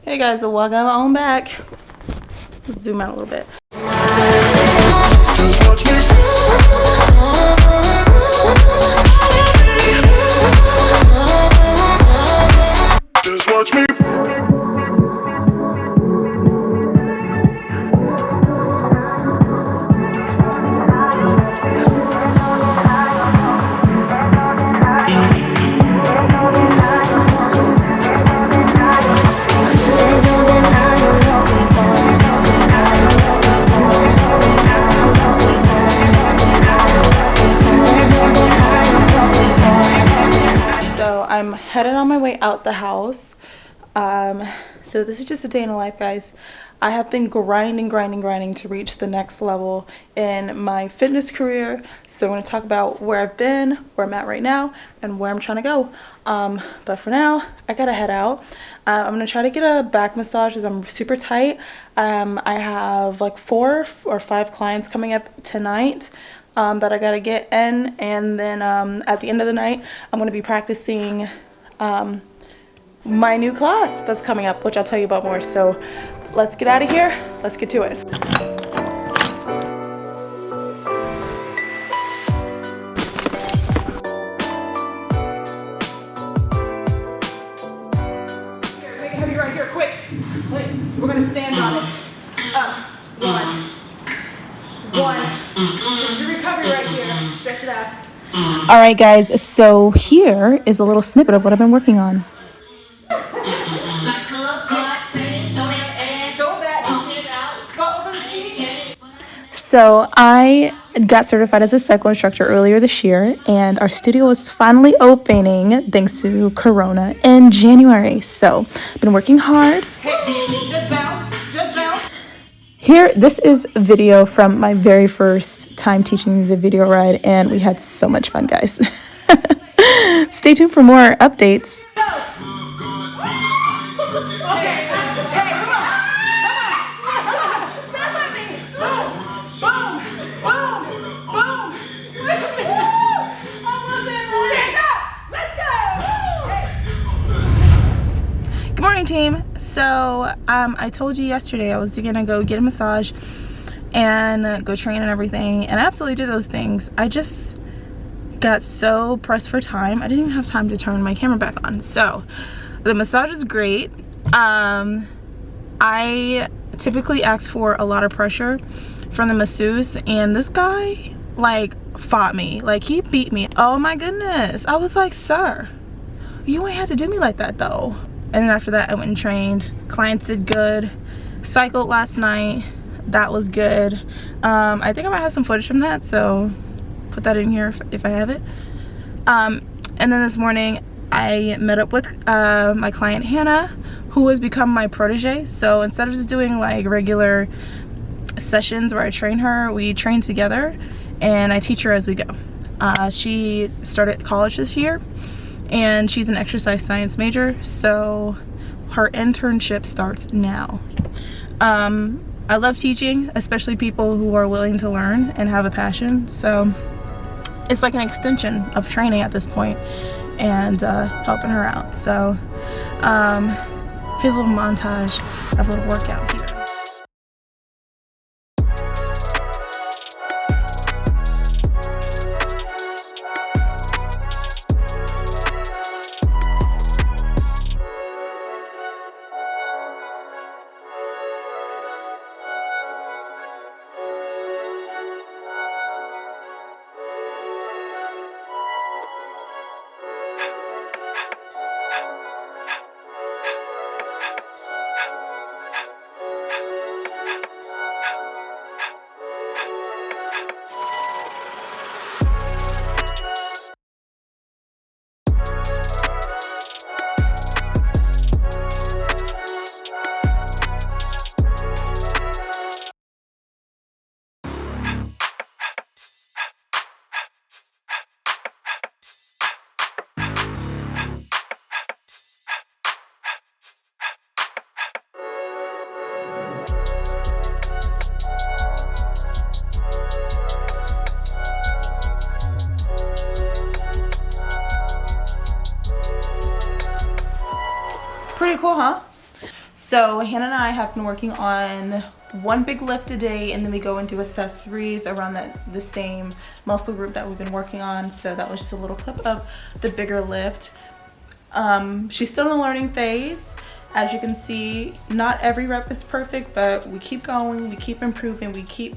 Hey guys, welcome on back. Let's zoom out a little bit. Just watch me. I'm headed on my way out the house. So this is just a day in the life, guys. I have been grinding to reach the next level in my fitness career. So I'm going to talk about where I've been, where I'm at right now, and where I'm trying to go. But for now, I gotta head out. I'm going to try to get a back massage because I'm super tight. I have like 4 or 5 clients coming up tonight. That I gotta get in, and then at the end of the night I'm gonna be practicing my new class that's coming up, which I'll tell you about more. So let's get out of here, let's get to it. Here, make it heavy right here, quick. Wait, we're gonna stand on it. Up, 1. This is your recovery right here. Stretch it out. All right, guys. So here is a little snippet of what I've been working on. So I got certified as a cycle instructor earlier this year, and our studio was finally opening thanks to Corona in January. So I've been working hard. Just bounce. Here, this is a video from my very first time teaching music video ride, and we had so much fun, guys. Stay tuned for more updates. Good morning, team. So I told you yesterday I was gonna go get a massage and go train and everything, and I absolutely did those things. I just got so pressed for time, I didn't even have time to turn my camera back on. So the massage is great. I typically ask for a lot of pressure from the masseuse, and this guy like fought me, like he beat me. Oh my goodness, I was like, sir, you ain't had to do me like that though. And then after that I went and trained. Clients did good. Cycled last night, that was good. I think I might have some footage from that, so put that in here if I have it. And then this morning I met up with my client Hannah, who has become my protege. So instead of just doing like regular sessions where I train her, we train together and I teach her as we go. She started college this year, and she's an exercise science major, so her internship starts now. I love teaching, especially people who are willing to learn and have a passion. So it's like an extension of training at this point, and helping her out. So here's a little montage of a little workout here. Pretty cool, huh? So Hannah and I have been working on one big lift a day, and then we go and do accessories around the same muscle group that we've been working on. So that was just a little clip of the bigger lift. She's still in the learning phase. As you can see, not every rep is perfect, but we keep going, we keep improving, we keep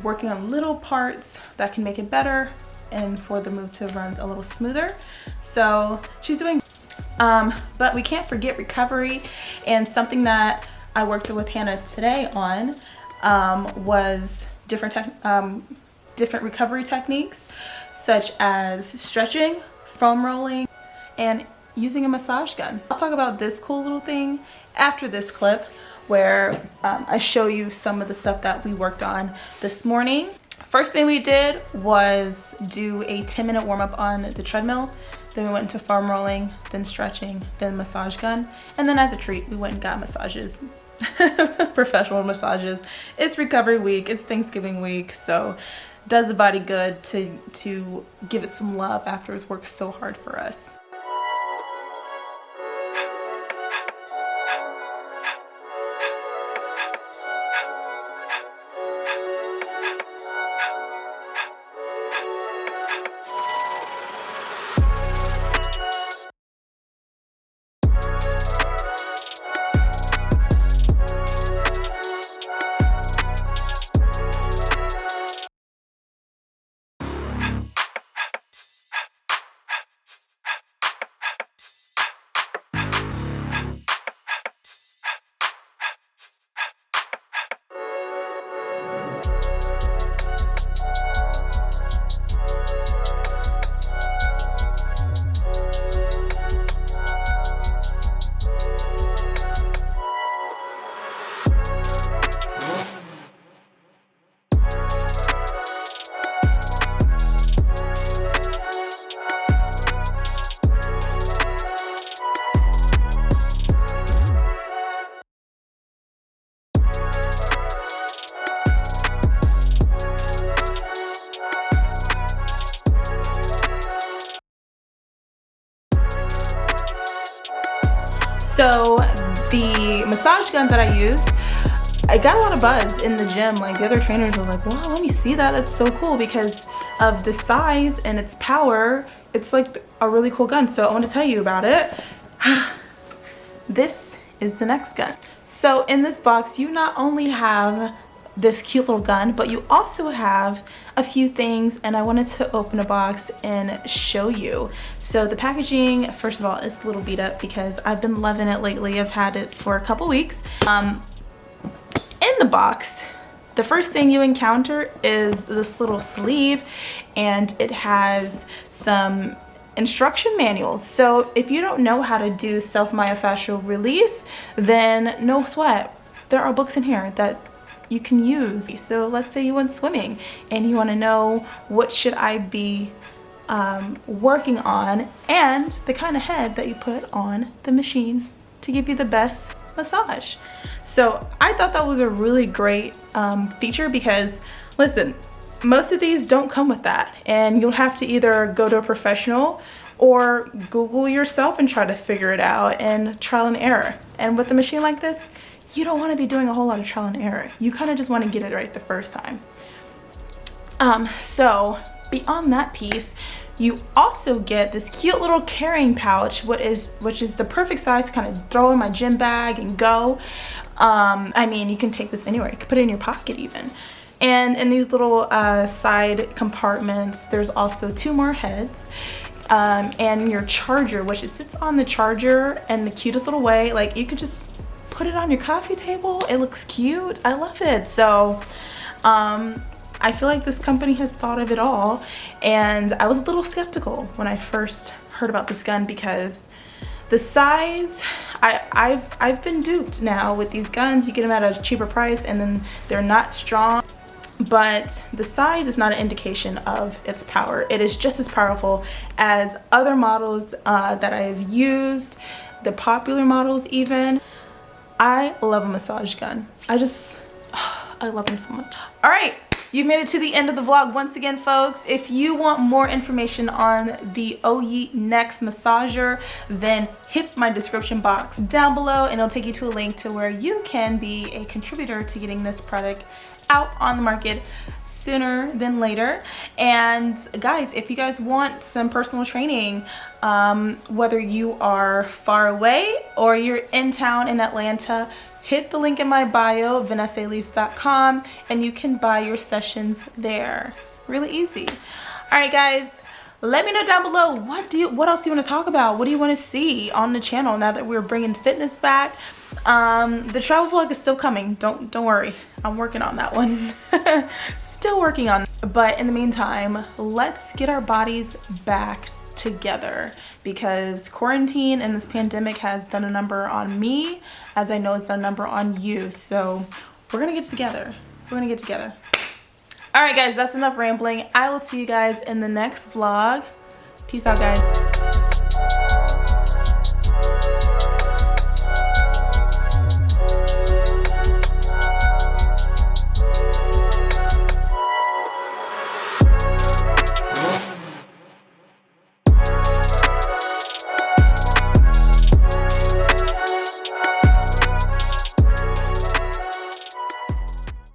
working on little parts that can make it better and for the move to run a little smoother. So she's doing but we can't forget recovery, and something that I worked with Hannah today on was different recovery techniques, such as stretching, foam rolling, and using a massage gun. I'll talk about this cool little thing after this clip where I show you some of the stuff that we worked on this morning. First thing we did was do a 10-minute warm-up on the treadmill. Then we went into foam rolling, then stretching, then massage gun. And then as a treat, we went and got massages, professional massages. It's recovery week, it's Thanksgiving week, so does the body good to give it some love after it's worked so hard for us. So the massage gun that I used, I got a lot of buzz in the gym. Like the other trainers were like, wow, let me see that. That's so cool because of the size and its power. It's like a really cool gun. So I want to tell you about it. This is the next gun. So in this box, you not only have this cute little gun, but you also have a few things, and I wanted to open a box and show you. So the packaging, first of all, is a little beat up because I've been loving it lately. I've had it for a couple weeks. In the box, the first thing you encounter is this little sleeve, and it has some instruction manuals. So if you don't know how to do self-myofascial release, then no sweat. There are books in here that you can use. So let's say you went swimming and you want to know what should I be working on, and the kind of head that you put on the machine to give you the best massage. So I thought that was a really great feature because, listen, most of these don't come with that, and you'll have to either go to a professional or Google yourself and try to figure it out, and trial and error. And with a machine like this, you don't want to be doing a whole lot of trial and error. You kind of just want to get it right the first time. So beyond that piece, you also get this cute little carrying pouch, which is the perfect size to kind of throw in my gym bag and go. I mean, you can take this anywhere. You can put it in your pocket even. And in these little side compartments, there's also 2 more heads. And your charger, which it sits on the charger in the cutest little way. Like, you could just put it on your coffee table. It looks cute. I love it. So I feel like this company has thought of it all, and I was a little skeptical when I first heard about this gun because the size, I've been duped now with these guns. You get them at a cheaper price and then they're not strong, but the size is not an indication of its power. It is just as powerful as other models that I've used, the popular models even. I love a massage gun. I love them so much. All right, You've made it to the end of the vlog once again, folks. If you want more information on the VYNNES massager, then hit my description box down below and it'll take you to a link to where you can be a contributor to getting this product out on the market sooner than later. And guys, if you guys want some personal training, whether you are far away or you're in town in Atlanta, hit the link in my bio, VYNNESelise.com, and you can buy your sessions there. Really easy. All right, guys, let me know down below what else you want to talk about. What do you want to see on the channel now that we're bringing fitness back? The travel vlog is still coming. Don't worry. I'm working on that one. Still working on it. But in the meantime, let's get our bodies back together, because quarantine and this pandemic has done a number on me, as I know it's done a number on you. So we're gonna get together. We're gonna get together. All right, guys, that's enough rambling. I will see you guys in the next vlog. Peace out, guys.